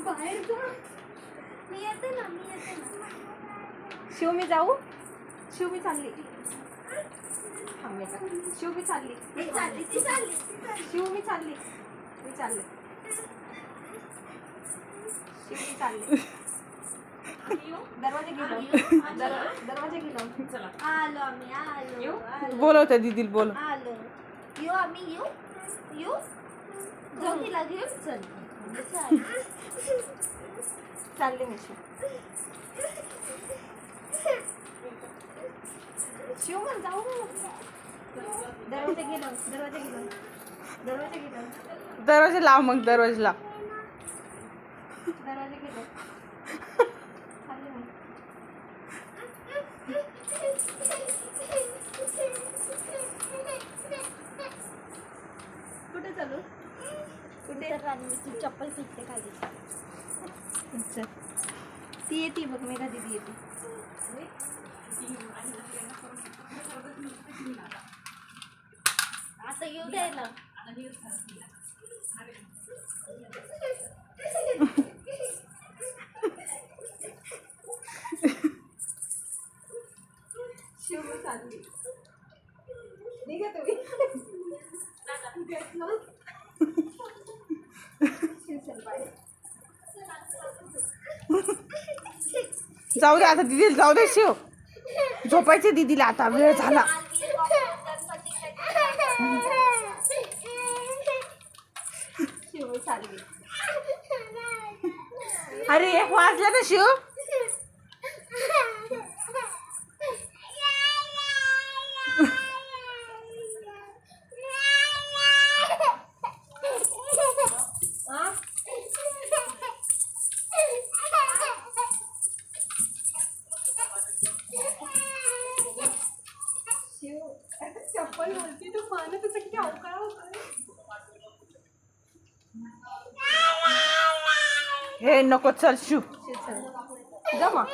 बाहेर जा. मी येते ना. शिव मी जाऊ. शिव मी चालली. शिव मी चालली. शिव मी चालली. मी चालले. शिव मी चालली. दरवाजा गेलो. चला आलो आम्ही. आलो. बोलवते दीदीला बोलव. आलो. येऊ आम्ही. येऊ जाऊ तिला घेऊन. चल चालले मी. शिव मग जाऊ. दरवाजा गेलो. दरवाजा लाव. मग दरवाजा लाव. दरवाजा गेलो. चालले मी. कुठे चालू? कुठे राणी चप्पल फिरते खाली. अच्छा ती येते बघ. मेघा दीदी येते. आता येऊ द्यायला. शिव चालली. निघा तुम्ही. जाऊ दे आता दीदीला. जाऊ दे शिव. झोपायचे दीदीला आता. वेळ झाला. शिव चालली. अरे 1 वाजला ना शिव. चप्पल बोलती तू. पाहणं तुझं किती अवकाळ होतं. हे नको. चल शिव. जा मग.